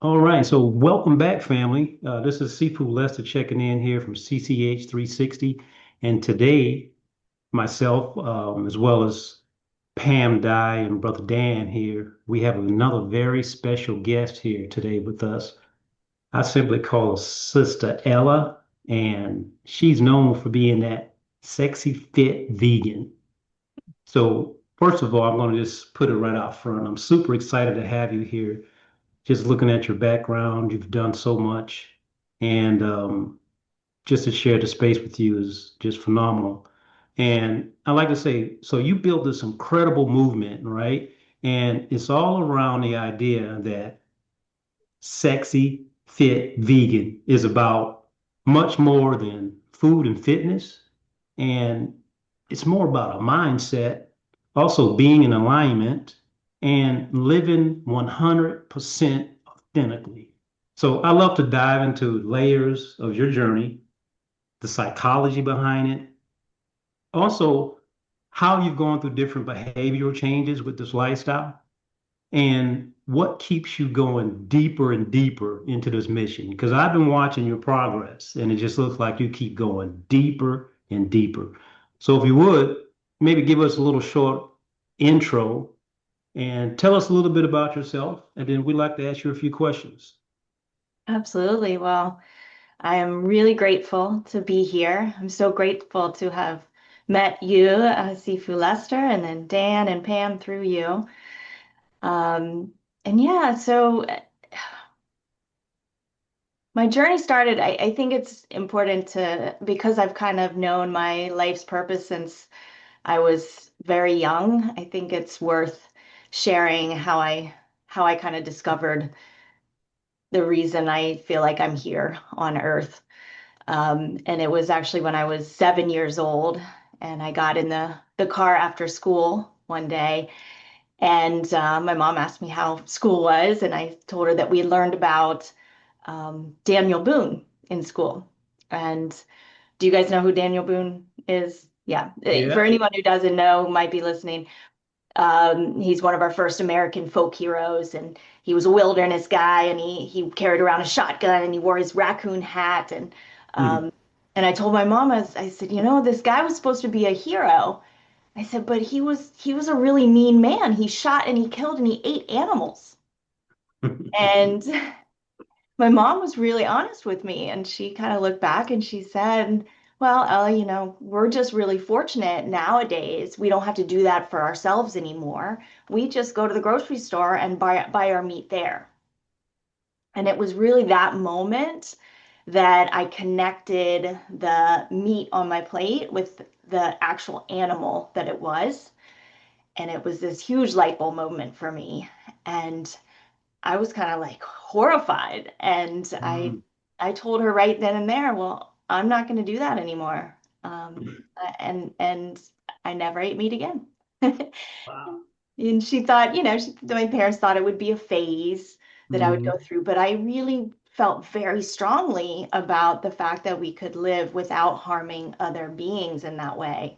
All right, so welcome back, family. This is Sifu Lester checking in here from CCH 360. And today, myself, as well as Pam Dye and Brother Dan here, we have another very special guest here today with us. I simply call her Sister Ella, and she's known for being that sexy fit vegan. So, first of all, I'm going to just put it right out front. I'm super excited to have you here. Just looking at your background, you've done so much, and just to share the space with you is just phenomenal. And I like to say, so you built this incredible movement, right? And it's all around the idea that sexy, fit, vegan is about much more than food and fitness. And it's more about a mindset, also being in alignment and living 100% authentically. So I love to dive into layers of your journey, the psychology behind it, also how you've gone through different behavioral changes with this lifestyle and what keeps you going deeper and deeper into this mission? Because I've been watching your progress and it just looks like you keep going deeper and deeper. So if you would, maybe give us a little short intro and tell us a little bit about yourself, and then we'd like to ask you a few questions. Absolutely. Well, I am really grateful to be here. I'm so grateful to have met you, Sifu Lester, and then Dan and Pam through you. Um, and yeah, so my journey started, I think it's important to, because I've kind of known my life's purpose since I was very young. I think it's worth sharing how I kind of discovered the reason I feel like I'm here on Earth. And it was actually when I was 7 years old, and I got in the car after school one day, and my mom asked me how school was, and I told her that we learned about Daniel Boone in school. And do you guys know who Daniel Boone is? Yeah. For Yeah. anyone who doesn't know, who might be listening, he's one of our first American folk heroes, and he was a wilderness guy, and he carried around a shotgun, and he wore his raccoon hat, Mhm. um, and I told my mom, I said, this guy was supposed to be a hero. I said, but he was a really mean man. He shot and he killed and he ate animals. And my mom was really honest with me, and she kind of looked back and she said, well, Ella, we're just really fortunate nowadays. We don't have to do that for ourselves anymore. We just go to the grocery store and buy our meat there. And it was really that moment that I connected the meat on my plate with the actual animal that it was. And it was this huge light bulb moment for me. And I was kind of like horrified. And I Mhm. I told her right then and there, well, I'm not going to do that anymore. And I never ate meat again. Wow. And she thought, my parents thought it would be a phase that I would Mhm. go through, but I really felt very strongly about the fact that we could live without harming other beings in that way.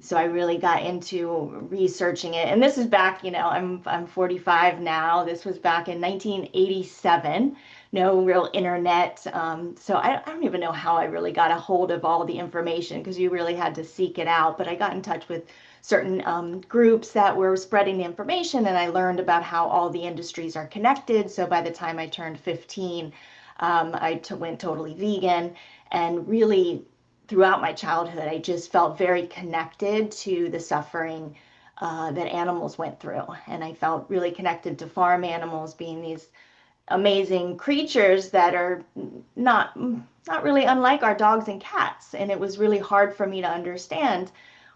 So I really got into researching it. And this is back, I'm 45 now. This was back in 1987. No real internet. So I don't even know how I really got a hold of all the information because you really had to seek it out. But I got in touch with certain groups that were spreading the information, and I learned about how all the industries are connected. So by the time I turned 15, went totally vegan, and really throughout my childhood, I just felt very connected to the suffering that animals went through. And I felt really connected to farm animals being these amazing creatures that are not not really unlike our dogs and cats. And it was really hard for me to understand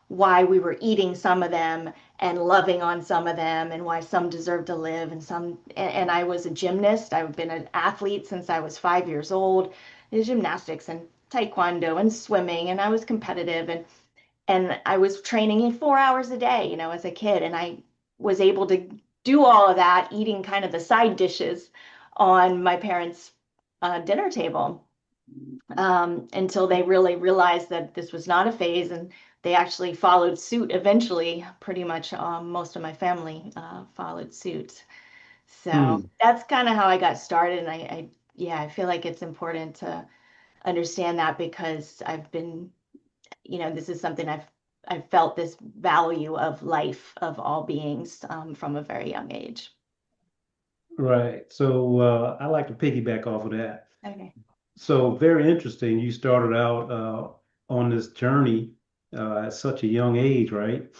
why we were eating some of them and loving on some of them, and why some deserve to live and some. And I was a gymnast. I've been an athlete since I was 5 years old, in gymnastics and taekwondo and swimming, and I was competitive, and I was training in 4 hours a day, as a kid, and I was able to do all of that eating kind of the side dishes on my parents' dinner table, until they really realized that this was not a phase, and they actually followed suit eventually. Pretty much most of my family followed suit. So Hmm. that's kind of how I got started. And yeah, I feel like it's important to understand that because I've been, this is something I've felt this value of life of all beings from a very young age. Right. So I like to piggyback off of that. Okay. So very interesting. You started out on this journey at such a young age, right?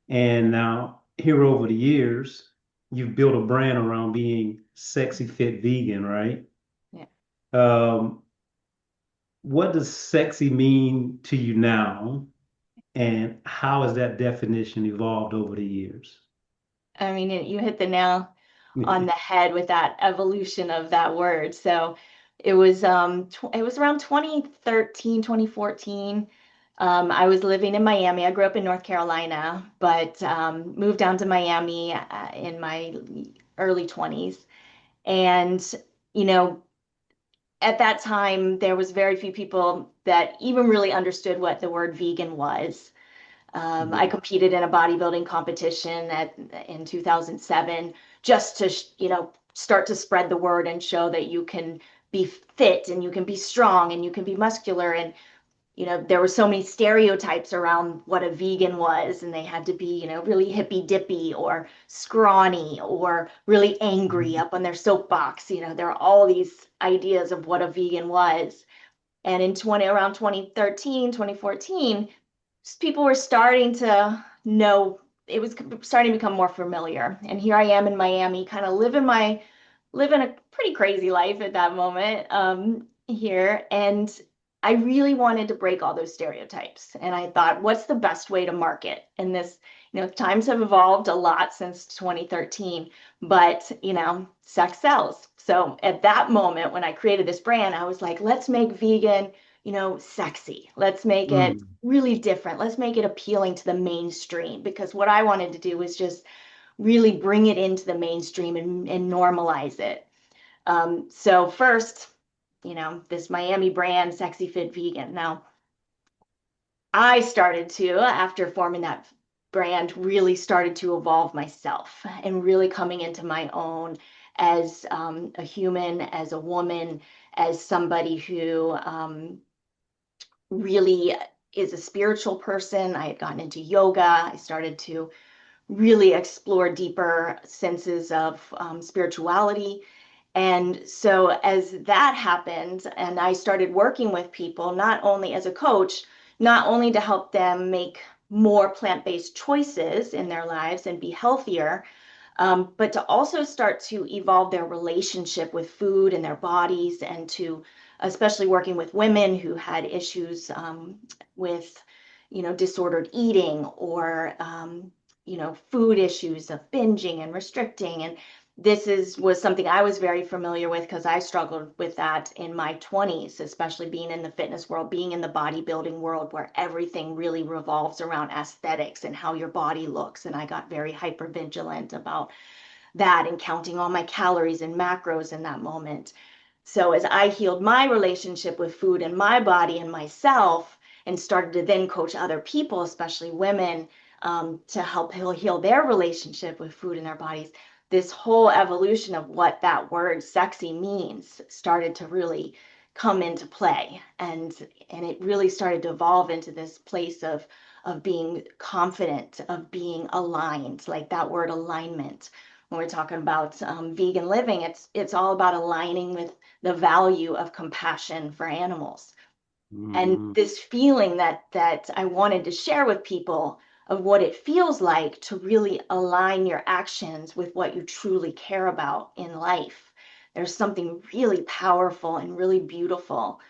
And now here over the years, you've built a brand around being sexy fit vegan, right? Yeah. Um, what does sexy mean to you now, and how has that definition evolved over the years? I mean, you hit the nail on the head with that evolution of that word. So it was around 2013, 2014. I was living in Miami. I grew up in North Carolina, but moved down to Miami in my early 20s. And, you know, at that time, there was very few people that even really understood what the word vegan was. I Yeah. competed in a bodybuilding competition in 2007 just to, start to spread the word and show that you can be fit and you can be strong and you can be muscular. And, there were so many stereotypes around what a vegan was, and they had to be, really hippy dippy or scrawny or really angry Mhm. up on their soapbox. There are all these ideas of what a vegan was. And around 2013, 2014, people were starting to know it was starting to become more familiar. And here I am in Miami, kind of living a pretty crazy life at that moment here. And I really wanted to break all those stereotypes. And I thought, what's the best way to market? And this, times have evolved a lot since 2013, but sex sells. So at that moment when I created this brand, I was like, let's make vegan, sexy. Let's make it Mm. really different. Let's make it appealing to the mainstream because what I wanted to do was just really bring it into the mainstream and normalize it. So first, this Miami brand, Sexy Fit Vegan. Now, I started to, after forming that brand, really started to evolve myself and really coming into my own as a human, as a woman, as somebody who really is a spiritual person. I had gotten into yoga. I started to really explore deeper senses of spirituality. And so, as that happened, and I started working with people, not only as a coach, not only to help them make more plant-based choices in their lives and be healthier, but to also start to evolve their relationship with food and their bodies, and to especially working with women who had issues with, disordered eating or, food issues of binging and restricting. And was something I was very familiar with because I struggled with that in my 20s, especially being in the fitness world, being in the bodybuilding world where everything really revolves around aesthetics and how your body looks. And I got very hyper vigilant about that and counting all my calories and macros in that moment. So as I healed my relationship with food and my body and myself, and started to then coach other people, especially women, to help heal their relationship with food and their bodies, this whole evolution of what that word sexy means started to really come into play. And it really started to evolve into this place of being confident, of being aligned, like that word alignment. When we're talking about vegan living, it's all about aligning with the value of compassion for animals. And Mhm. this feeling that I wanted to share with people of what it feels like to really align your actions with what you truly care about in life. There's something really powerful and really beautiful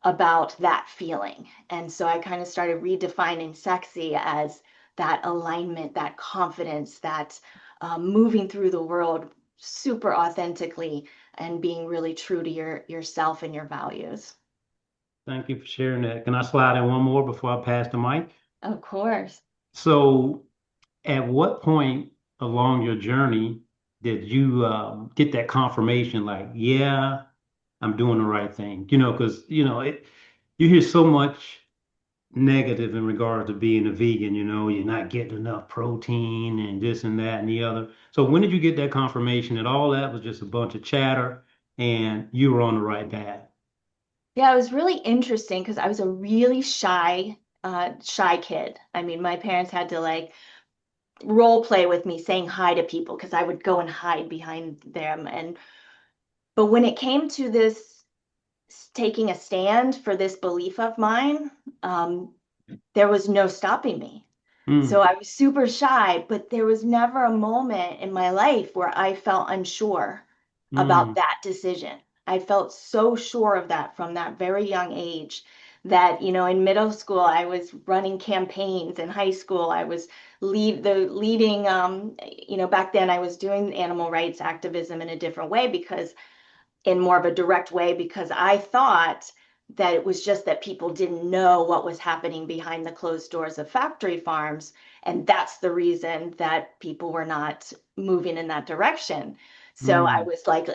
about that feeling. And so I kind of started redefining sexy as that alignment, that confidence, that moving through the world super authentically and being really true to yourself and your values. Thank you for sharing that. Can I slide in one more before I pass the mic? Of course. So, at what point along your journey did you get that confirmation, like, yeah, I'm doing the right thing? Because you hear so much negative in regard to being a vegan. You're not getting enough protein and this and that and the other. So when did you get that confirmation that all that was just a bunch of chatter and you were on the right path? Yeah, it was really interesting because I was a really shy kid. I mean, my parents had to like role play with me saying hi to people because I would go and hide behind them. And but when it came to this taking a stand for this belief of mine, there was no stopping me. So Mm, I was super shy, but there was never a moment in my life where I felt unsure about mm, that decision. I felt so sure of that from that very young age that, in middle school, I was running campaigns. In high school, I was leading, back then I was doing animal rights activism in a different way because in more of a direct way because I thought that it was just that people didn't know what was happening behind the closed doors of factory farms. And that's the reason that people were not moving in that direction. So I mm. was like,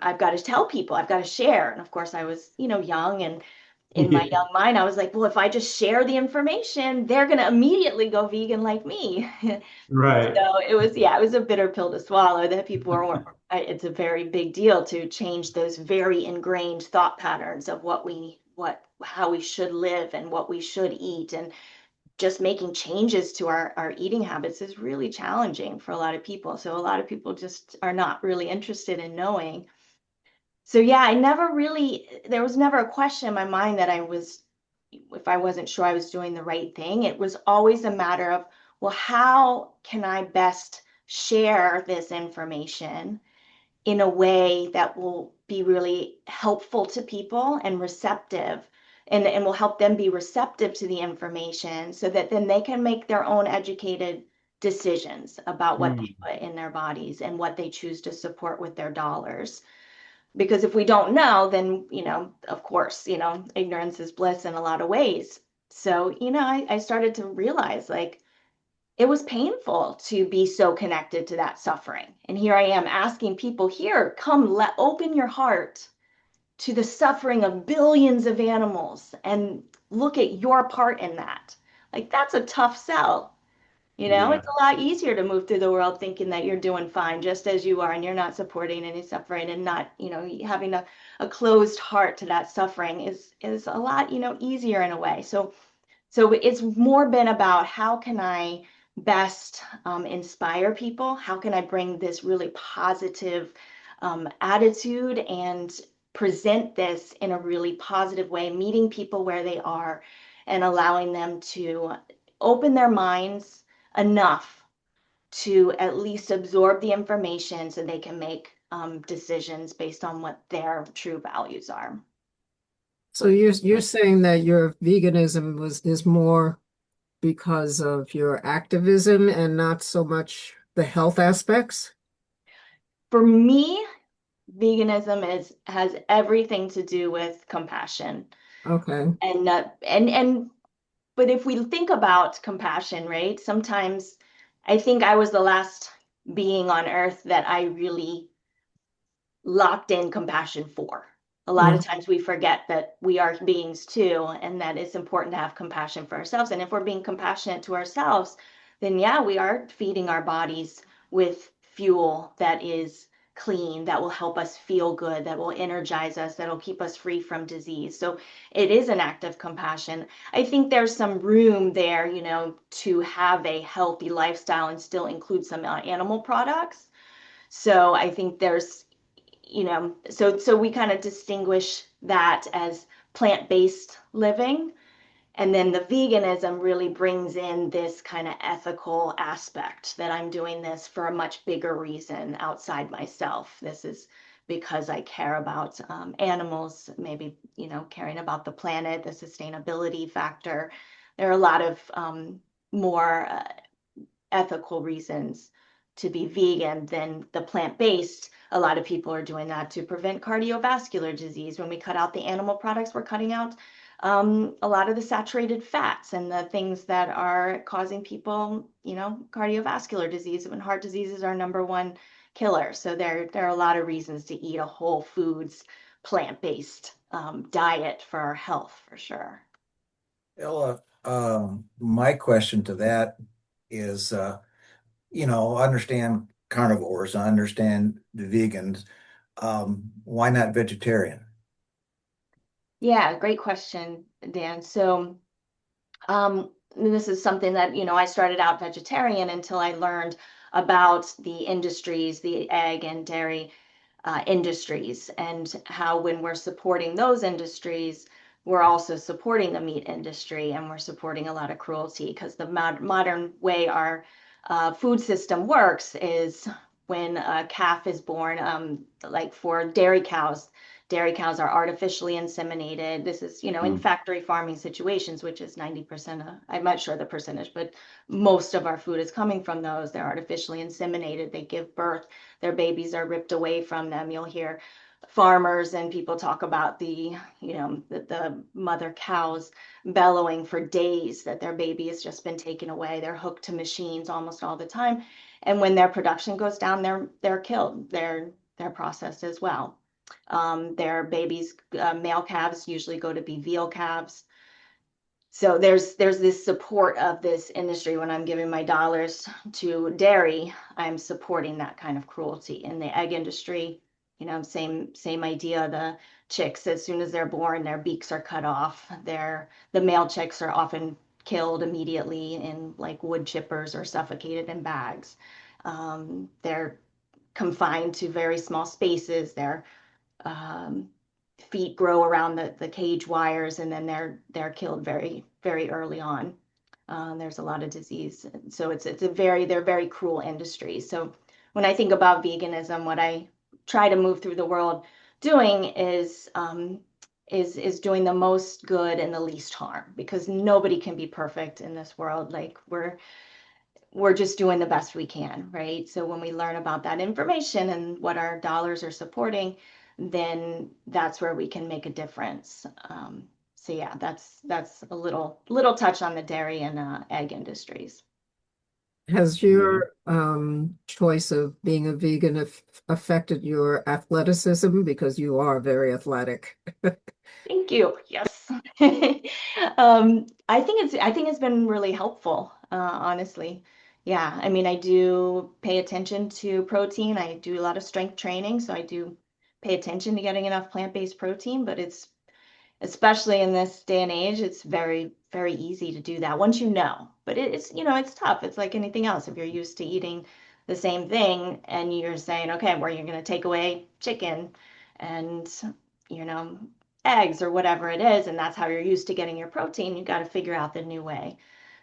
I've got to tell people, I've got to share. And of course, I was, young and in my Yeah, young mind, I was like, well, if I just share the information, they're going to immediately go vegan like me. right. So it was, yeah, it was a bitter pill to swallow that people were, it's a very big deal to change those very ingrained thought patterns of how we should live and what we should eat. And just making changes to our eating habits is really challenging for a lot of people. So a lot of people just are not really interested in knowing. So yeah, there was never a question in my mind that if I wasn't sure I was doing the right thing. It was always a matter of, well, how can I best share this information in a way that will be really helpful to people and receptive and will help them be receptive to the information so that then they can make their own educated decisions about what they Mm, put in their bodies and what they choose to support with their dollars. Because if we don't know, then, of course, ignorance is bliss in a lot of ways. So, I started to realize like it was painful to be so connected to that suffering. And here I am asking people here, come open your heart to the suffering of billions of animals and look at your part in that. Like that's a tough sell. yeah. It's a lot easier to move through the world thinking that you're doing fine just as you are and you're not supporting any suffering and not, having a closed heart to that suffering is a lot, easier in a way. So it's more been about how can I best inspire people? How can I bring this really positive attitude and present this in a really positive way, meeting people where they are and allowing them to open their minds enough to at least absorb the information so they can make decisions based on what their true values are. So you're saying that your veganism is more because of your activism and not so much the health aspects? For me, veganism has everything to do with compassion Okay. and but if we think about compassion, right, sometimes I think I was the last being on earth that I really locked in compassion for. A lot of Mm. times we forget that we are beings too, and that it's important to have compassion for ourselves. And if we're being compassionate to ourselves, then yeah, we are feeding our bodies with fuel that is clean, that will help us feel good, that will energize us, that'll keep us free from disease. So it is an act of compassion. I think there's some room there, to have a healthy lifestyle and still include some animal products. So I think there's so we kind of distinguish that as plant-based living. And then the veganism really brings in this kind of ethical aspect that I'm doing this for a much bigger reason outside myself. This is because I care about animals, maybe, caring about the planet, the sustainability factor. There are a lot of more ethical reasons to be vegan than the plant-based. A lot of people are doing that to prevent cardiovascular disease. When we cut out the animal products, we're cutting out a lot of the saturated fats and the things that are causing people, cardiovascular disease. And heart disease is our number one killer. So there are a lot of reasons to eat a whole foods, plant-based diet for our health, for sure. Ella, My question to that is, I understand carnivores, I understand the vegans. Why not vegetarian? Yeah, great question, Dan. So, this is something that, I started out vegetarian until I learned about the industries, the egg and dairy industries, and how when we're supporting those industries, we're also supporting the meat industry and we're supporting a lot of cruelty because the modern way our food system works is when a calf is born, like for dairy cows are artificially inseminated. This is, in Mm. factory farming situations, which is 90% of, I'm not sure the percentage, but most of our food is coming from those. They're artificially inseminated. They give birth. Their babies are ripped away from them. You'll hear farmers and people talk about the mother cows bellowing for days that their baby has just been taken away. They're hooked to machines almost all the time. And when their production goes down, they're killed. They're processed as well. Their babies, male calves usually go to be veal calves. So there's this support of this industry. When I'm giving my dollars to dairy, I'm supporting that kind of cruelty. In the egg industry, same idea. The chicks, as soon as they're born, their beaks are cut off. The male chicks are often killed immediately in like wood chippers or suffocated in bags. They're confined to very small spaces. Their um, feet grow around the cage wires, and then they're killed very very early on. There's a lot of disease, so it's a they're very cruel industries. So when I think about veganism, what I try to move through the world doing is doing the most good and the least harm, because nobody can be perfect in this world. Like we're just doing the best we can, right? So when we learn about that information and what our dollars are supporting, then that's where we can make a difference. So yeah, that's a little touch on the dairy and egg industries. Has Yeah. your choice of being a vegan affected your athleticism because you are very athletic? Thank you. Yes. I think it's been really helpful, honestly. Yeah, I mean, I do pay attention to protein. I do a lot of strength training, so I do pay attention to getting enough plant-based protein, but it's especially in this day and age, it's very, very easy to do that once you know. But it's tough. It's like anything else. If you're used to eating the same thing and you're saying, okay, well, you're going to take away chicken and, you know, eggs or whatever it is, and that's how you're used to getting your protein, you got to figure out the new way.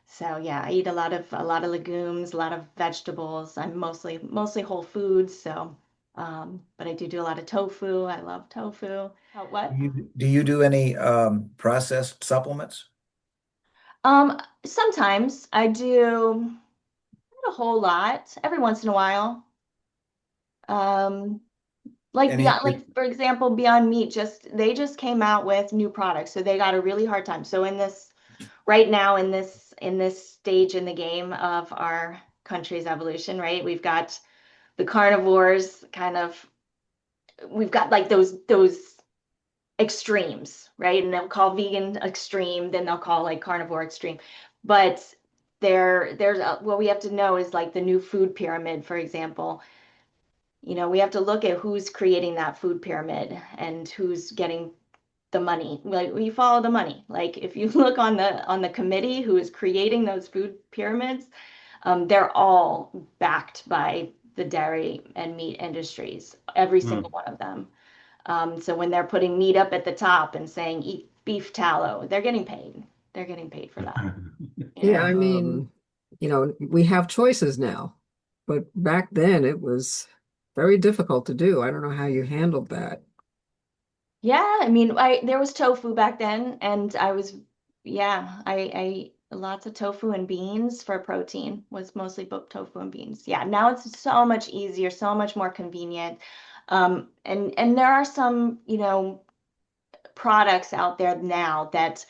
So yeah, I eat a lot of legumes, a lot of vegetables. I'm mostly whole foods, so but I do a lot of tofu. I love tofu. What? Do you do any processed supplements? Sometimes I do, not a whole lot, every once in a while. Um, like Any? Beyond, like for example, Beyond Meat they just came out with new products, so they got a really hard time. So in this right now in this stage in the game of our country's evolution, right? We've got the carnivores kind of we've got like those extremes, right? And they'll call vegan extreme, then they'll call like carnivore extreme. But what we have to know is like the new food pyramid, for example. We have to look at who's creating that food pyramid and who's getting the money. Like we follow the money. Like if you look on the committee who is creating those food pyramids, they're all backed by the dairy and meat industries, every single Mm. one of them. So when they're putting meat up at the top and saying eat beef tallow, they're getting paid. They're getting paid for that. Yeah, Yeah. I mean, we have choices now, but back then it was very difficult to do. I don't know how you handled that. Yeah, I mean, I there was tofu back then, and yeah, I ate lots of tofu and beans for protein, was mostly tofu and beans. Yeah, now it's so much easier, so much more convenient. And there are some, products out there now that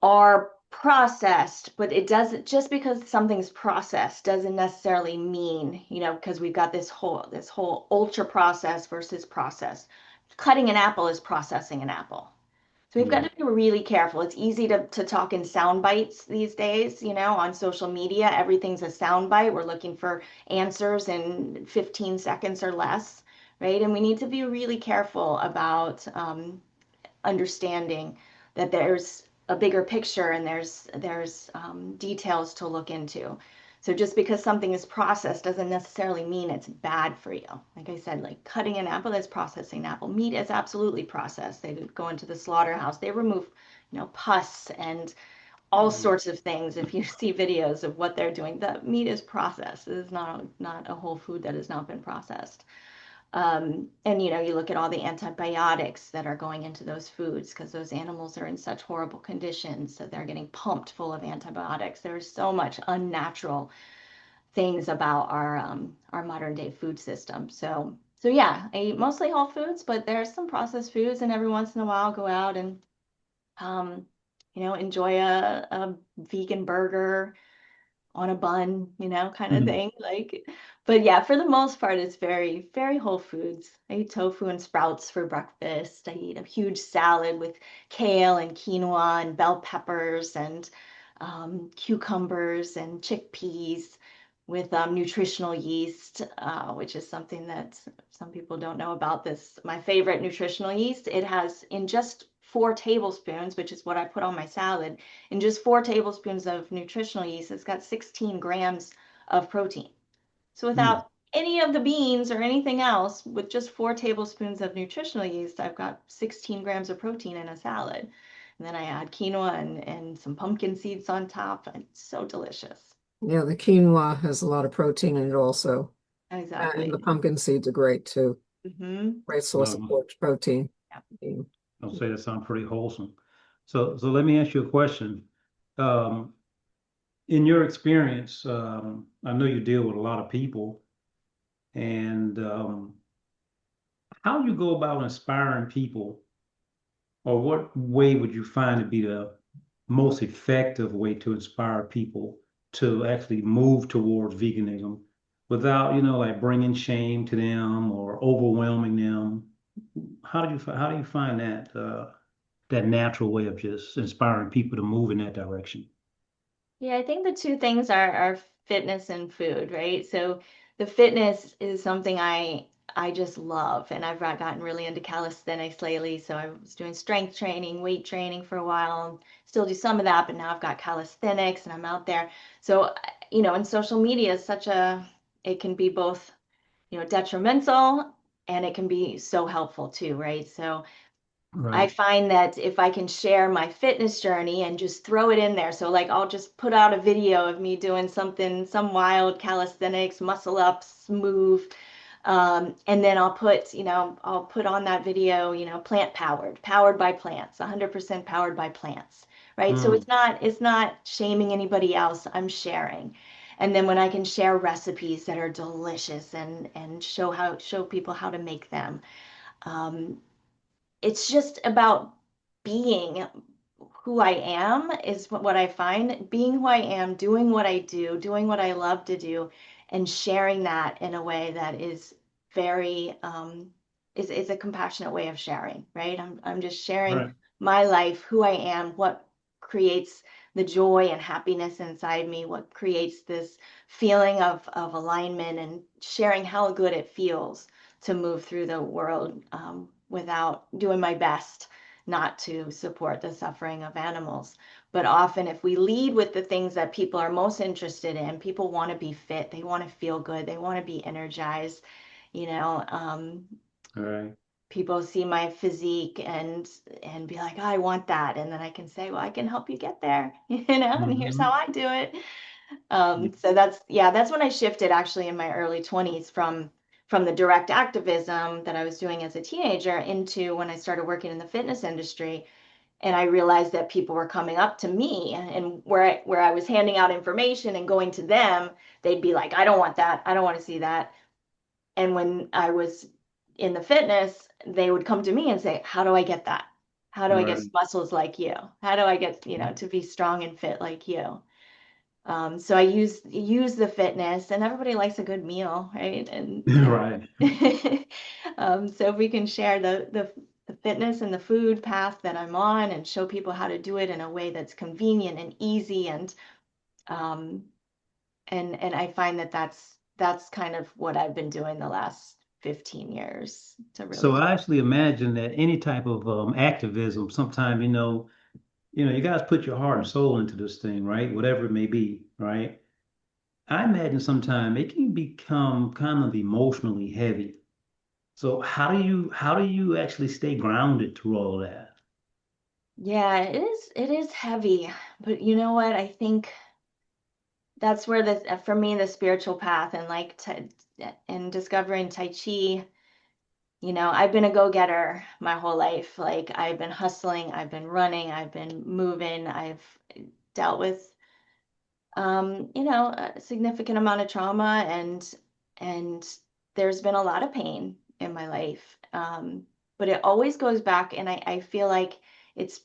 are processed, but it doesn't, just because something's processed doesn't necessarily mean, because we've got this whole ultra processed versus processed. Cutting an apple is processing an apple. So we've got Yeah. to be really careful. It's easy to talk in sound bites these days, on social media. Everything's a sound bite. We're looking for answers in 15 seconds or less, right? And we need to be really careful about understanding that there's a bigger picture and there's details to look into. So just because something is processed doesn't necessarily mean it's bad for you. Like I said, like cutting an apple is processing apple. Meat is absolutely processed. They go into the slaughterhouse. They remove, pus and all Mhm. sorts of things. If you see videos of what they're doing, the meat is processed. It is not a whole food that has not been processed. And you look at all the antibiotics that are going into those foods because those animals are in such horrible conditions that they're getting pumped full of antibiotics. There's so much unnatural things about our modern day food system. So yeah, I eat mostly whole foods, but there's some processed foods, and every once in a while go out and um, enjoy a vegan burger on a bun, kind of Mhm. thing. But yeah, for the most part, it's very, very whole foods. I eat tofu and sprouts for breakfast. I eat a huge salad with kale and quinoa and bell peppers and cucumbers and chickpeas with nutritional yeast, which is something that some people don't know about this. My favorite nutritional yeast, it has in just 4 tablespoons, which is what I put on my salad, in just 4 tablespoons of nutritional yeast, it's got 16 grams of protein. So Mm. without any of the beans or anything else, with just 4 tablespoons of nutritional yeast, I've got 16 grams of protein in a salad. And then I add quinoa and some pumpkin seeds on top. And it's so delicious. Yeah, the quinoa has a lot of protein in it also. And the Exactly. pumpkin seeds are great too. Hmm. Great source of Well, protein. Yeah. Mm. I'll say that sounds pretty wholesome. So let me ask you a question. Um, in your experience, I know you deal with a lot of people, and how do you go about inspiring people, or what way would you find to be the most effective way to inspire people to actually move towards veganism without, like bringing shame to them or overwhelming them? How do you find that natural way of just inspiring people to move in that direction? Yeah, I think the two things are fitness and food, right? So the fitness is something I just love, and I've gotten really into calisthenics lately. So I was doing strength training, weight training for a while, and still do some of that, but now I've got calisthenics and I'm out there. So, and social media is it can be both, detrimental and it can be so helpful too, right? So I Right. find that if I can share my fitness journey and just throw it in there, so like I'll just put out a video of me doing something, some wild calisthenics, muscle ups, move, and then I'll put on that video, plant powered by plants, 100% powered by plants, right? So Mm. it's not shaming anybody else. I'm sharing. And then when I can share recipes that are delicious and show people how to make them. Um, it's just about being who I am is what I find. Being who I am, doing what I do, doing what I love to do, and sharing that in a way that is very is a compassionate way of sharing, right? I'm just sharing Right. my life, who I am, what creates the joy and happiness inside me, what creates this feeling of alignment, and sharing how good it feels to move through the world without doing my best not to support the suffering of animals. But often, if we lead with the things that people are most interested in, people want to be fit, they want to feel good, they want to be energized. You know, um, All right. People see my physique and be like, oh, I want that, and then I can say, well, I can help you get there, and here's how Hmm. I do it. So that's when I shifted actually in my early 20s from the direct activism that I was doing as a teenager into when I started working in the fitness industry. And I realized that people were coming up to me, and where I was handing out information and going to them, they'd be like, I don't want that. I don't want to see that. And when I was in the fitness, they would come to me and say, how do I get that? How do I get Right. muscles like you? How do I get, to be strong and fit like you? So I use the fitness, and everybody likes a good meal, right? And Right. so if we can share the fitness and the food path that I'm on and show people how to do it in a way that's convenient and easy. Um, and I find that that's kind of what I've been doing the last 15 years to really So help. I actually imagine that any type of activism, sometime, you guys put your heart and soul into this thing, right? Whatever it may be, right? I imagine sometime it can become kind of emotionally heavy. So how do you actually stay grounded through all of that? Yeah, it is heavy, but you know what? I think that's where for me, the spiritual path and like and discovering Tai Chi, I've been a go-getter my whole life. Like I've been hustling, I've been running, I've been moving, I've dealt with a significant amount of trauma and there's been a lot of pain in my life. But it always goes back and I feel like it's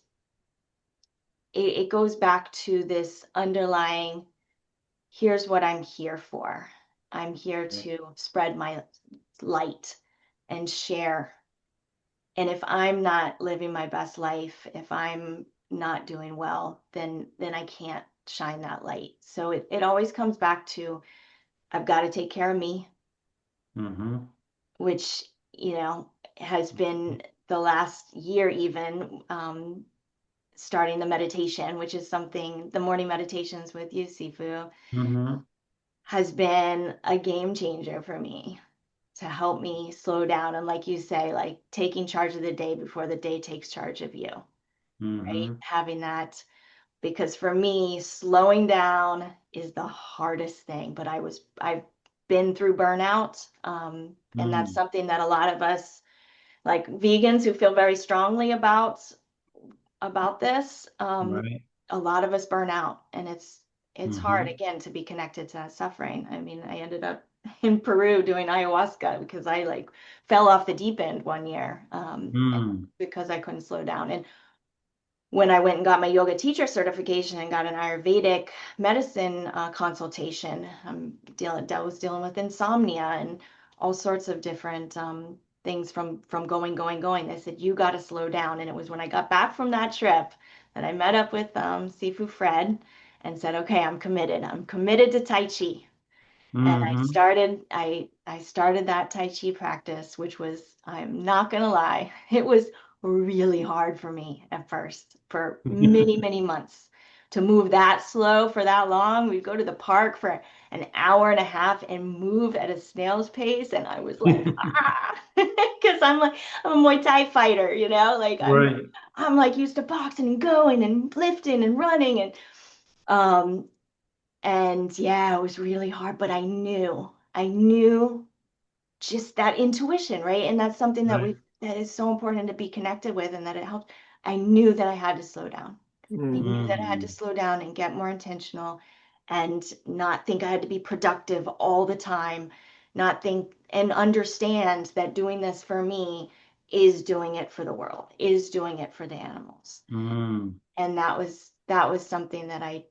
it goes back to this underlying, here's what I'm here for. I'm here Yeah. to spread my light and share. And if I'm not living my best life, if I'm not doing well, then I can't shine that light. So it always comes back to I've got to take care of me, Mm-hmm. which, has been the last year even starting the meditation, which is something, the morning meditations with you, Sifu, Mm-hmm. has been a game changer for me to help me slow down. And like you say, like taking charge of the day before the day takes charge of you, right? Mm-hmm. Having that, because for me, slowing down is the hardest thing. But I've been through burnout. And that's Mm. something that a lot of us, like vegans who feel very strongly about this, Right. a lot of us burn out, and it's hard Mm-hmm. again to be connected to that suffering. I mean, I ended up in Peru doing ayahuasca because I like fell off the deep end one year, Mm. because I couldn't slow down. And when I went and got my yoga teacher certification and got an Ayurvedic medicine consultation, I was dealing with insomnia and all sorts of different things from going. They said, you got to slow down. And it was when I got back from that trip that I met up with Sifu Fred and said, okay, I'm committed. I'm committed to Tai Chi. And Mm-hmm. I started that Tai Chi practice, which was, I'm not gonna lie, it was really hard for me at first for many, many months to move that slow for that long. We'd go to the park for an hour and a half and move at a snail's pace, and I was like, ah, because I'm a Muay Thai fighter, like Right. I'm like used to boxing and going and lifting and running um and yeah, it was really hard, but I knew just that intuition, right? And that's something Right. that is so important to be connected with and that it helped. I knew that I had to slow down. I Mm. knew that I had to Mm. slow down and get more intentional and not think I had to be productive all the time, not think and understand that doing this for me is doing it for the world, is doing it for the animals. Mm. And that was something that I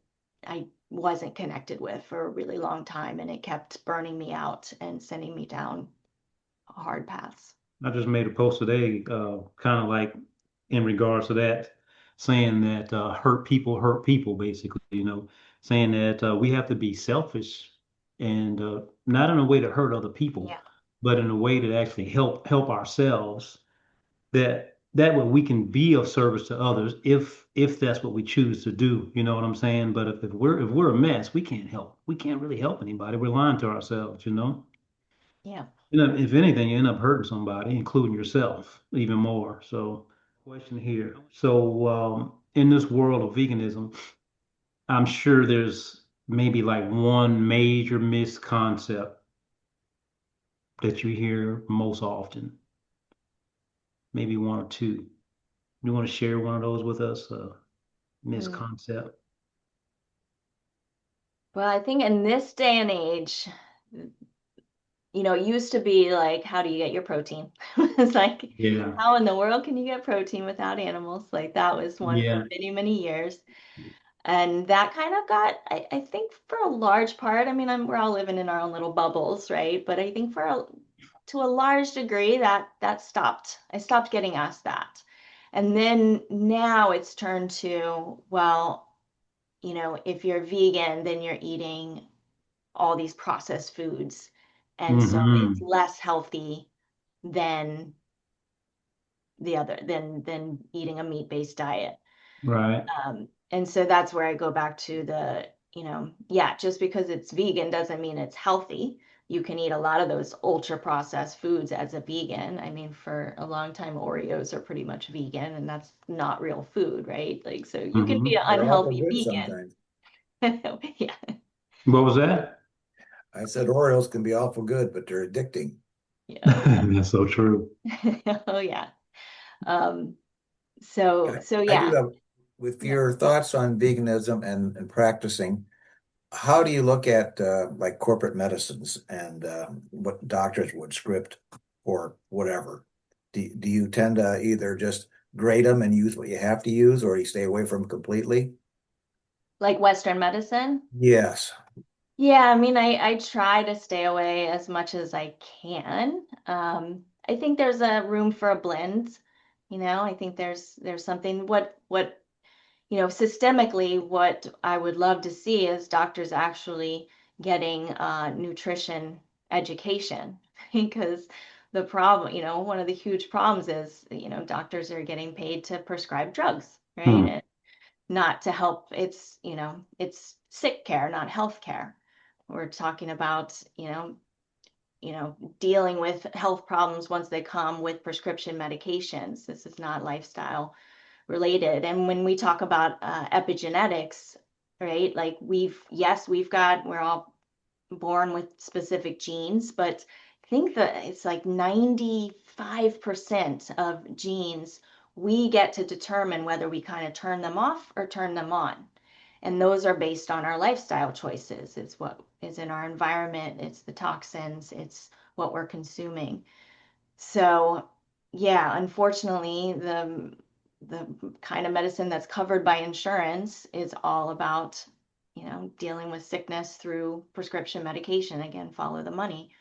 wasn't connected with for a really long time, and it kept burning me out and sending me down hard paths. I just made a post today, kind of like in regards to that, saying that hurt people, basically, saying that we have to be selfish and not in a way to hurt other people, Yeah. but in a way to actually help ourselves. That way we can be of service to others if that's what we choose to do. You know what I'm saying? But if we're a mess, we can't help. We can't really help anybody. We're lying to ourselves. Yeah. If anything, you end up hurting somebody, including yourself, even more. So, question here. So, in this world of veganism, I'm sure there's maybe like one major misconcept that you hear most often, maybe one or two. You want to share one of those with us? Mm. Misconcept. Well, I think in this day and age, it used to be like, how do you get your protein? It's like, Yeah. how in the world can you get protein without animals? Like that was one for Yeah. many, many years. And that kind of got, I think for a large part, I mean, we're all living in our own little bubbles, right? But I think to a large degree that stopped. I stopped getting asked that. And then now it's turned to, well, if you're vegan, then you're eating all these processed foods. And so it's Hmm. less healthy than than eating a meat-based diet. Right. And so that's where I go back to yeah, just because it's vegan doesn't mean it's healthy. You can eat a lot of those ultra processed foods as a vegan. I mean, for a long time, Oreos are pretty much vegan, and that's not real food, right? Like, so you can be Hmm. an They're awful unhealthy good vegan. sometimes. Yeah, What was that? I said Oreos can be awful good, but they're addicting. yeah, oh That's so true. yeah, oh yeah. Um, so I do yeah, have, with yeah. your thoughts on veganism and practicing, how do you look at like corporate medicines and what doctors would script or whatever? Do you tend to either just grade them and use what you have to use, or you stay away from 'em completely? Like Western medicine. Yes. Yeah, I mean, I try to stay away as much as I can. I think there's a room for a blend, I think there's something systemically, what I would love to see is doctors actually getting nutrition education because the problem, one of the huge problems is, doctors are getting paid to prescribe drugs, right? Hmm. And not to help. It's sick care, not health care. We're talking about, dealing with health problems once they come with prescription medications. This is not lifestyle related. And when we talk about epigenetics, right? Like we're all born with specific genes, but I think that it's like 95% of genes we get to determine whether we kind of turn them off or turn them on. And those are based on our lifestyle choices. It's what is in our environment, it's the toxins, it's what we're consuming. So, yeah, unfortunately, the kind of medicine that's covered by insurance is all about, dealing with sickness through prescription medication. Again, follow the money.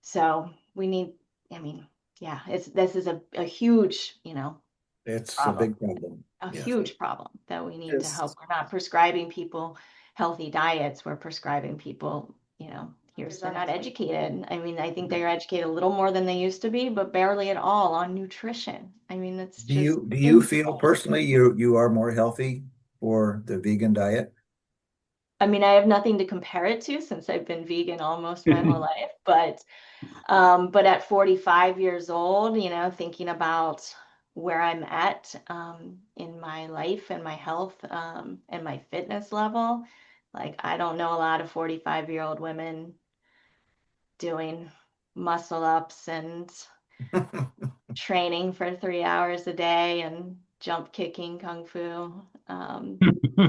So we need, I mean, yeah, this is a huge, It's a problem, big problem. a Yes. huge problem that we need to help. Yes. We're not prescribing people healthy diets. We're prescribing people, they're not educated. I mean, I think they're educated a little more than they used to be, but barely at all on nutrition. I mean, it's just Do you feel insane. personally you are more healthy for the vegan diet? I mean, I have nothing to compare it to since I've been vegan almost my whole life, but at 45 years old, thinking about where I'm at in my life and my health and my fitness level, like I don't know a lot of 45-year-old women doing muscle ups and training for 3 hours a day and jump kicking kung fu.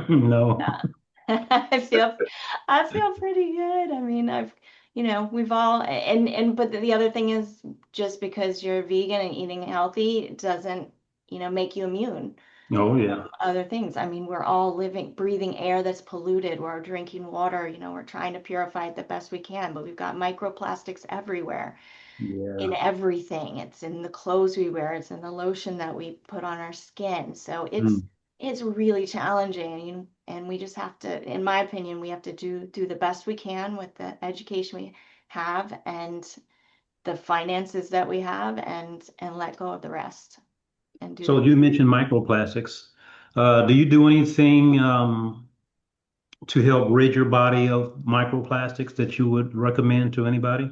No. Yeah. I feel pretty good. I mean, we've all but the other thing is just because you're vegan and eating healthy doesn't, make you immune Oh from yeah. other things. I mean, we're all breathing air that's polluted. We're drinking water, we're trying to purify it the best we can, but we've got microplastics everywhere in Yeah. everything. It's in the clothes we wear, it's in the lotion that we put on our skin. So it's Mm. it's really challenging, and we just have to, in my opinion, we have to do the best we can with the education we have and the finances that we have and let go of the rest and do So the you mentioned microplastics. Do you do anything to help rid your body of microplastics that you would recommend to anybody?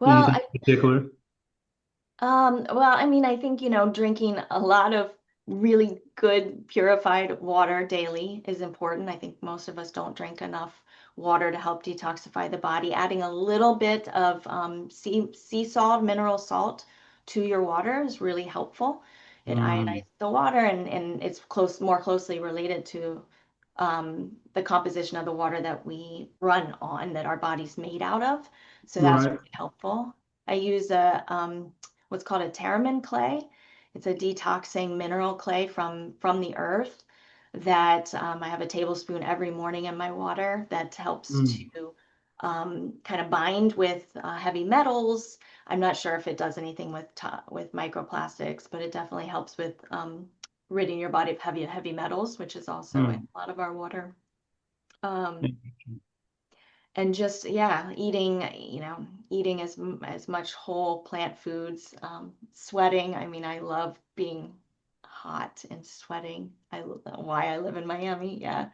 well Anything in particular? I mean, I think, drinking a lot of really good purified water daily is important. I think most of us don't drink enough water to help detoxify the body. Adding a little bit of sea salt, mineral salt to your water is really helpful. It Mm. ionizes the water and it's more closely related to the composition of the water that we run on, that our body's made out of. So that's Right. really helpful. I use what's called a Terramin clay. It's a detoxing mineral clay from the earth that I have a tablespoon every morning in my water that helps Mm. to kind of bind with heavy metals. I'm not sure if it does anything with microplastics, but it definitely helps with ridding your body of heavy metals, which is also in a lot of our water. Um, and just, yeah, eating as much whole plant foods, sweating. I mean, I love being hot and sweating. Why I live in Miami. Yeah.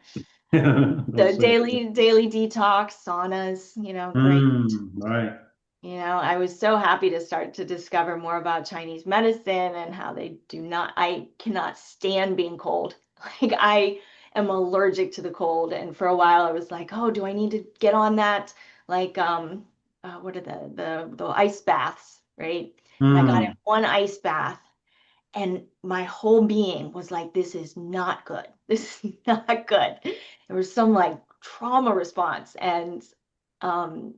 The That's it. daily detox, saunas, great. Right. I was so happy to start to discover more about Chinese medicine and how I cannot stand being cold. Like I am allergic to the cold. And for a while I was like, oh, do I need to get on that? Like, what are the ice baths, right? And I got in Mm. one ice bath and my whole being was like, this is not good. This is not good. There was some like trauma response. And um,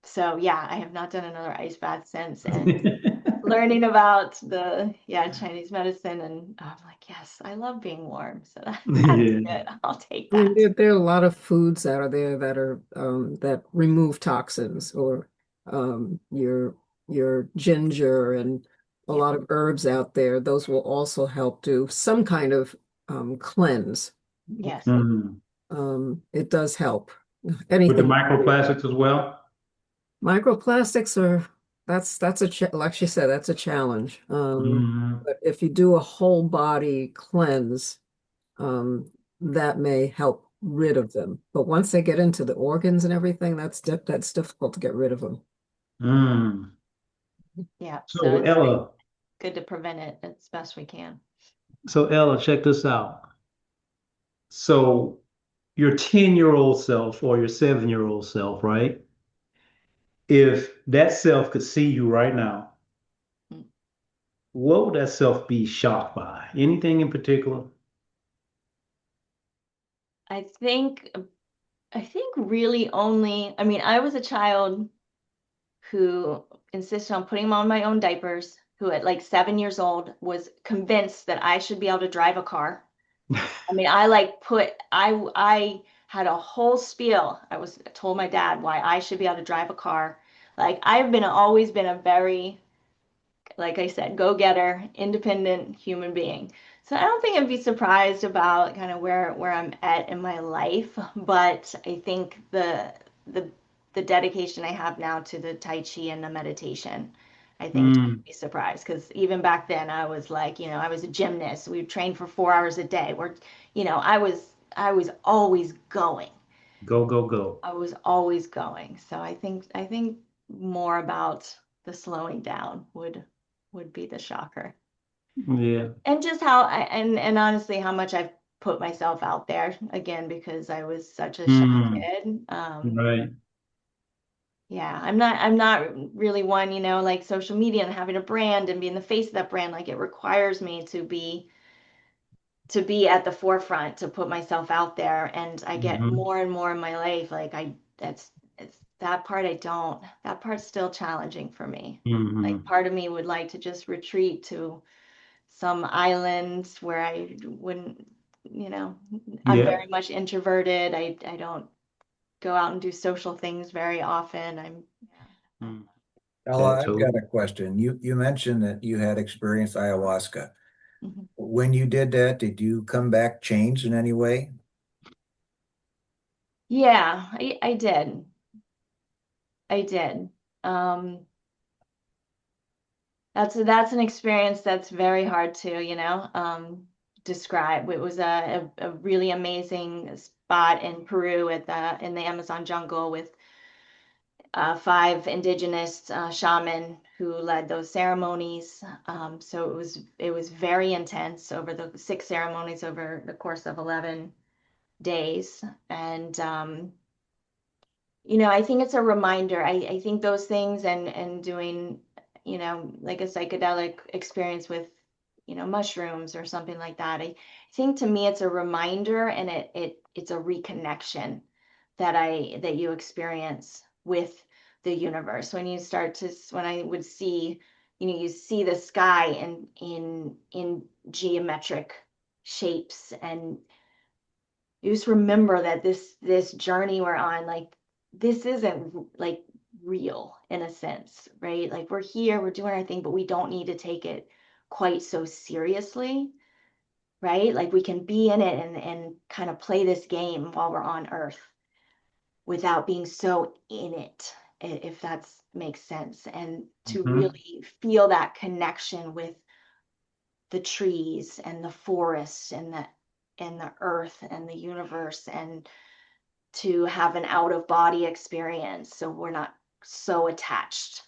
so yeah, I have not done another ice bath since. And learning about Chinese medicine, and I'm like, yes, I love being warm. So that's Yeah. good. I'll take I mean, that. there are a lot of foods that are there that are that remove toxins, or your ginger and a Yeah. lot of herbs out there. Those will also help do some kind of cleanse. Yes. So, Mm. it does help. With the Anything. microplastics as well? Microplastics are that's a like she said, that's a challenge. Mm. But if you do a whole body cleanse, um, that may help rid of them. But once they get into the organs and everything, that's difficult to get rid of them. Mm. Yeah. So So it's Ella, good to prevent it as best we can. check this out. So your 10-year-old self or your 7-year-old self, right? If that self could see you right now, Mm. what would that self be shocked by? Anything in particular? I think really only, I mean, I was a child who insisted on putting on my own diapers, who at like 7 years old was convinced that I should be able to drive a car. I mean, I had a whole spiel. Told my dad why I should be able to drive a car. Like always been a very, like I said, go-getter, independent human being. So I don't think I'd be surprised about kind of where I'm at in my life, but I think the the dedication I have now to the Tai Chi and the meditation, I think Mm. I'd be surprised because even back then I was like, I was a gymnast. We would train for 4 hours a day. I was always going. Go, go, go. I was always going. So I think more about the slowing down would be the shocker. Yeah. And just how and honestly how much I've put myself out there again because I was such a shy Mm. kid. Right. Yeah, I'm not really one, like social media and having a brand and being the face of that brand. Like it requires me to be at the forefront, to put myself out there. And I get Hmm. more and more in my life. Like it's that part that part's still challenging for me. Like Hmm. part of me would like to just retreat to some islands where I wouldn't, you know, I'm Yeah. very much introverted. I don't go out and do social things very often. Yeah. Mm. Ella, That I've got totally. a question. You mentioned that you had experienced ayahuasca. Mhm. When you did that, did you come back changed in any way? Yeah, I did. I did. Um, that's an experience that's very hard to, describe. It was a really amazing spot in Peru in the Amazon jungle with five indigenous shaman who led those ceremonies. So it was very intense over the six ceremonies over the course of 11 days. And I think it's a reminder. I think those things and doing, like a psychedelic experience with, mushrooms or something like that. I think to me it's a reminder and it's a reconnection that you experience with the universe when you start to when I would see, you see the sky in geometric shapes, and you just remember that this journey we're on, like this isn't like real in a sense, right? Like we're here, we're doing our thing, but we don't need to take it quite so seriously, right? Like we can be in it and kind of play this game while we're on Earth without being so in it, if that makes sense, and to Mhm. really feel that connection with the trees and the forests and the earth and the universe, and to have an out of body experience so we're not so attached.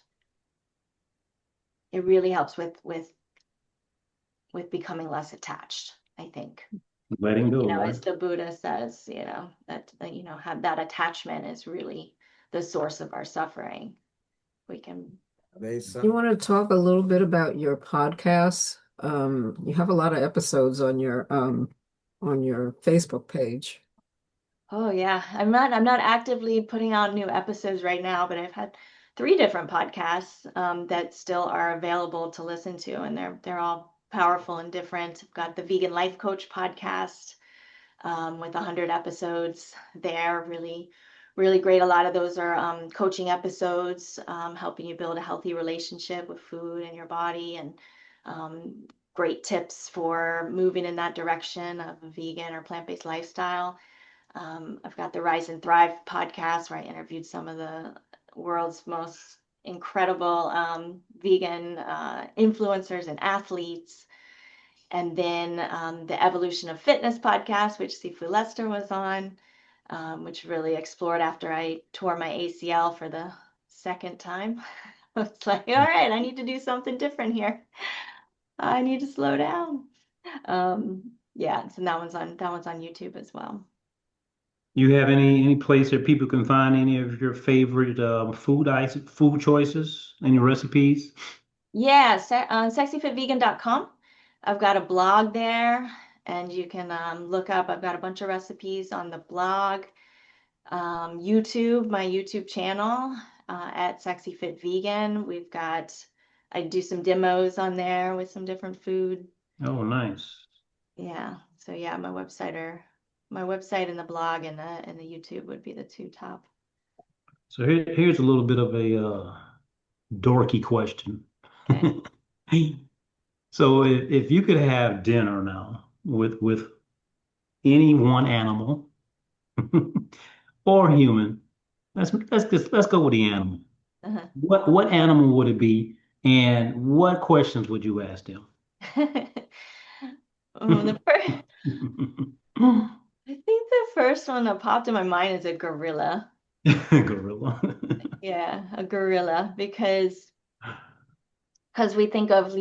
It really helps with becoming less attached, I think. Letting go, As right? the Buddha says, that have that attachment is really the source of our suffering. We can. They You some want to talk a little bit about your podcasts? You have a lot of episodes on your Facebook page. Oh yeah, I'm not actively putting out new episodes right now, but I've had three different podcasts that still are available to listen to, and they're all powerful and different. I've got the Vegan Life Coach podcast with 100 episodes. They're really, really great. A lot of those are coaching episodes, helping you build a healthy relationship with food and your body, and um, great tips for moving in that direction of a vegan or plant-based lifestyle. I've got the Rise and Thrive podcast where I interviewed some of the world's most incredible vegan influencers and athletes. And then the Evolution of Fitness podcast, which Sifu Lester was on, which really explored after I tore my ACL for the second time. I was like, all right, I need to do something different here. I need to slow down. Yeah, so that one's on YouTube as well. You have any place that people can find any of your favorite food choices, any recipes? Yeah, sexyfitvegan.com. I've got a blog there, and you can look up. I've got a bunch of recipes on the blog. YouTube, my YouTube channel at Sexy Fit Vegan. I do some demos on there with some different food. Oh, nice. Yeah. So yeah, my website and the blog and the YouTube would be the two top. So here's a little bit of a dorky question. Okay. So if you could have dinner now with any one animal or human, let's go with the animal. Uh-huh. What animal would it be, and what questions would you ask them? The first, I think the first one that popped in my mind is a gorilla. Gorilla. Yeah, a gorilla because we think of,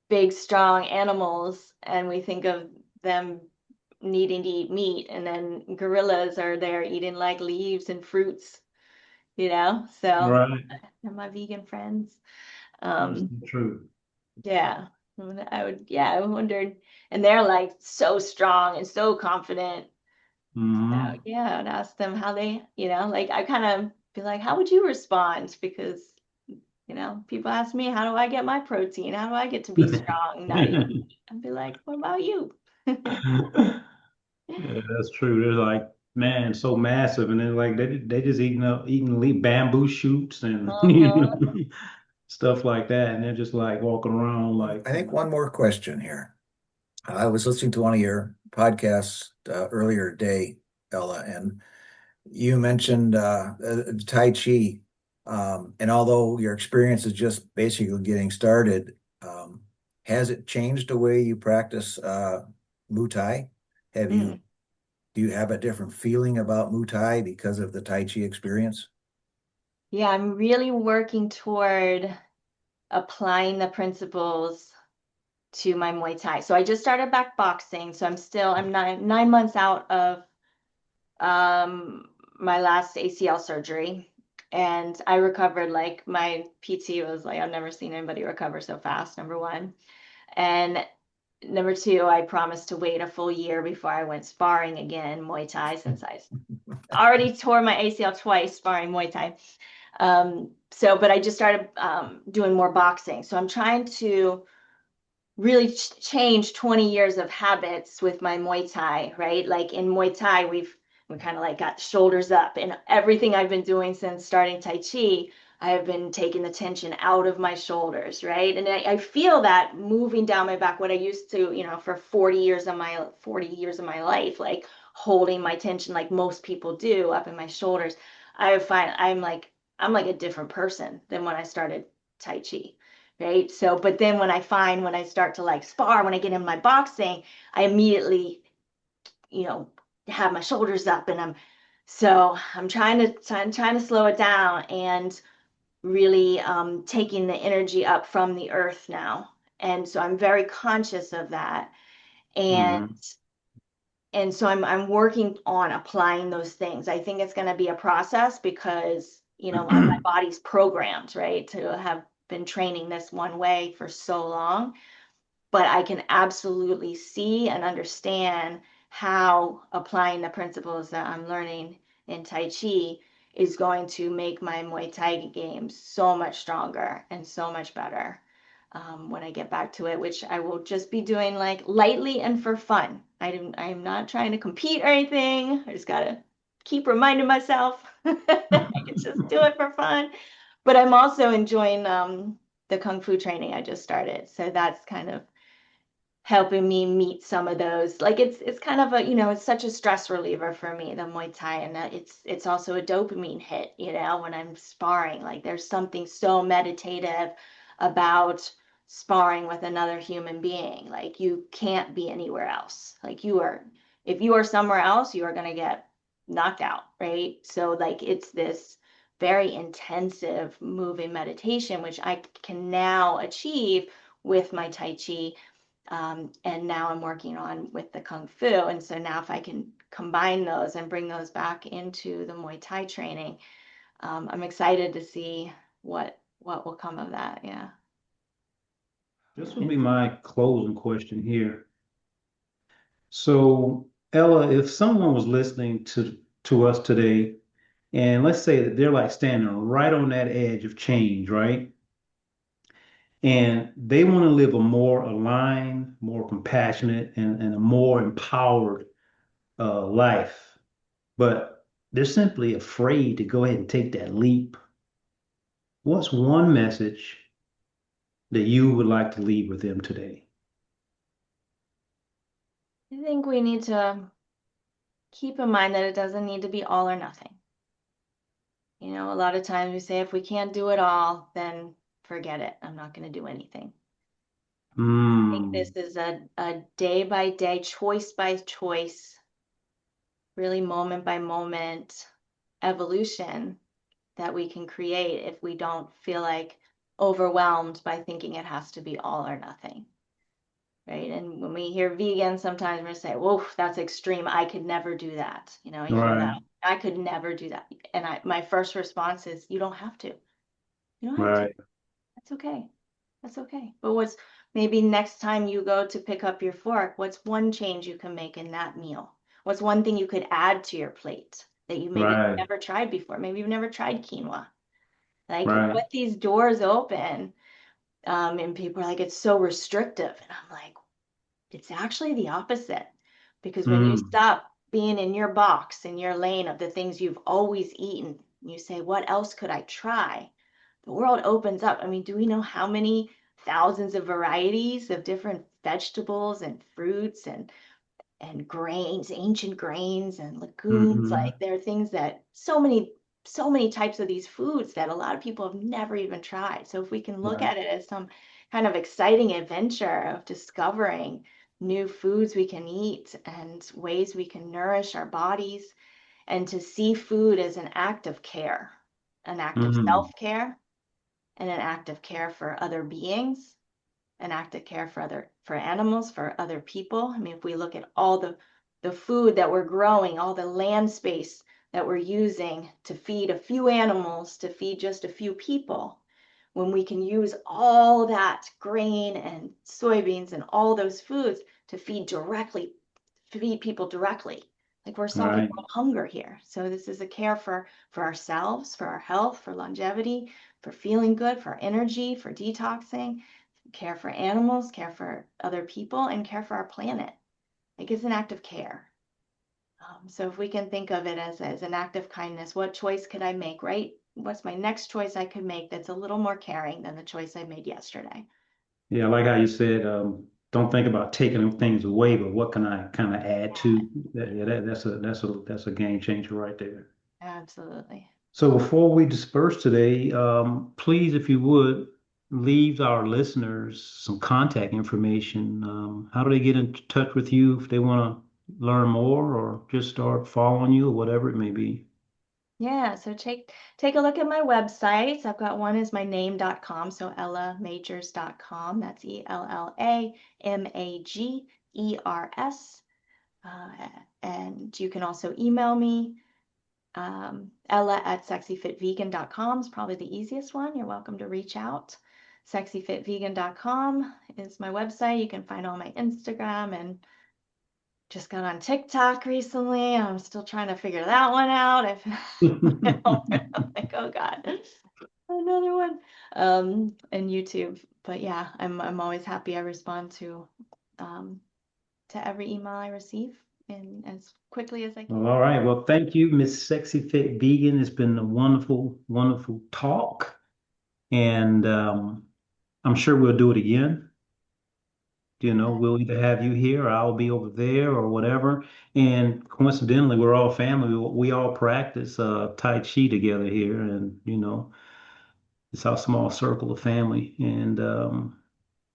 big, strong animals, and we think of them needing to eat meat, and then gorillas are there eating like leaves and fruits, So Right. they're my vegan friends. That's Um, true. yeah, I wondered, and they're like so strong and so confident. So Hmm. yeah, I'd ask them how they, like I kind of be like, how would you respond? Because people ask me, how do I get my protein? How do I get to be strong, not eat meat? I'd be like, what about you? Yeah, that's true. They're like, man, so massive, and then like they just eating bamboo shoots and Uh-huh. stuff like that, and they're just like walking around like, I think one more question here. I was listening to one of your podcasts earlier today, Ella, and you mentioned Tai Chi. And although your experience is just basically getting started, has it changed the way you practice Muay Thai? Have you Mm. Do you have a different feeling about Muay Thai because of the Tai Chi experience? Yeah, I'm really working toward applying the principles to my Muay Thai. So I just started back boxing, so I'm 9 months out of my last ACL surgery. And I recovered, like my PT was like, I've never seen anybody recover so fast, number one. And number two, I promised to wait a full year before I went sparring again, Muay Thai, since I already tore my ACL twice sparring Muay Thai. But I just started doing more boxing. So I'm trying to really change 20 years of habits with my Muay Thai, right? Like in Muay Thai, we've We kind of like got shoulders up, and everything I've been doing since starting Tai Chi, I have been taking the tension out of my shoulders, right? And I feel that moving down my back, what I used to, for 40 years of my life, like holding my tension like most people do up in my shoulders. I find I'm like a different person than when I started Tai Chi, right? So, but then when I start to like spar, when I get in my boxing, I immediately, you know, have my shoulders up, and I'm trying to slow it down and really taking the energy up from the earth now. And so I'm very conscious of that. And Hmm. and so I'm working on applying those things. I think it's going to be a process because, my body's programmed, right, to have been training this one way for so long. But I can absolutely see and understand how applying the principles that I'm learning in Tai Chi is going to make my Muay Thai games so much stronger and so much better when I get back to it, which I will just be doing like lightly and for fun. I'm not trying to compete or anything. I just gotta keep reminding myself I can just do it for fun. But I'm also enjoying the Kung Fu training I just started. So that's kind of helping me meet some of those. Like it's kind of it's such a stress reliever for me, the Muay Thai, and it's also a dopamine hit, when I'm sparring. Like there's something so meditative about sparring with another human being. Like you can't be anywhere else. If you are somewhere else, you are going to get knocked out, right? So like it's this very intensive moving meditation, which I can now achieve with my Tai Chi, and now I'm working on with the Kung Fu. And so now if I can combine those and bring those back into the Muay Thai training, I'm excited to see what will come of that. Yeah. This will be my closing question here. So, Ella, if someone was listening to us today, and let's say that they're like standing right on that edge of change, right? And they want to live a more aligned, more compassionate, and a more empowered life, but they're simply afraid to go ahead and take that leap. What's one message that you would like to leave with them today? I think we need to keep in mind that it doesn't need to be all or nothing. A lot of times we say if we can't do it all, then forget it. I'm not going to do anything. I think Mm, this is a day by day, choice by choice, really moment by moment evolution that we can create if we don't feel like overwhelmed by thinking it has to be all or nothing, right? And when we hear vegan, sometimes we're say, "Whoa, that's extreme. I could never do that." You hear that. right, I could never do that. And my first response is, "You don't have to. You don't have to. right, That's okay. That's okay." But maybe next time you go to pick up your fork, what's one change you can make in that meal? What's one thing you could add to your plate that you maybe right, never tried before? Maybe you've never tried quinoa. Like right, put these doors open, and people are like, it's so restrictive. And I'm like, it's actually the opposite. Because when you mm, stop being in your box, in your lane of the things you've always eaten, you say, what else could I try? The world opens up. I mean, do we know how many thousands of varieties of different vegetables and fruits and grains, ancient grains and legumes? hmm, Like there are things that so many types of these foods that a lot of people have never even tried. So if we can look right, at it as some kind of exciting adventure of discovering new foods we can eat and ways we can nourish our bodies, and to see food as an act of care, an act of mm, self-care, and an act of care for other beings, an act of care for animals, for other people. I mean, if we look at all the food that we're growing, all the land space that we're using to feed a few animals, to feed just a few people, when we can use all that grain and soybeans and all those foods to feed people directly. Like we're solving right, world hunger here. So this is a care for ourselves, for our health, for longevity, for feeling good, for energy, for detoxing, care for animals, care for other people, and care for our planet. Like it's an act of care. So if we can think of it as an act of kindness, what choice could I make, right? What's my next choice I could make that's a little more caring than the choice I made yesterday? Yeah, I like how you said, don't think about taking things away, but what can I kind of add to that? Yeah, that's a game changer right there. Absolutely. So before we disperse today, please, if you would, leave our listeners some contact information. How do they get in touch with you if they want to learn more or just start following you or whatever it may be? Yeah, so take a look at my websites. I've got one is my name.com, so ellamagers.com. That's ELLAMAGERS. And you can also email me. Ella@sexyfitvegan.com is probably the easiest one. You're welcome to reach out. Sexyfitvegan.com is my website. You can find all my Instagram, and just got on TikTok recently. I'm still trying to figure that one out. I'm like, oh God, another one. And YouTube. But yeah, I'm always happy. I respond to every email I receive and as quickly as I can. Well, all right. Well, thank you, Miss Sexy Fit Vegan. It's been a wonderful, wonderful talk. And I'm sure we'll do it again. We'll either have you here or I'll be over there or whatever. And coincidentally, we're all family. We all practice Tai Chi together here. And, it's our small circle of family. And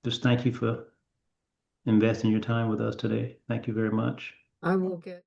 just thank you for investing your time with us today. Thank you very much. I will get.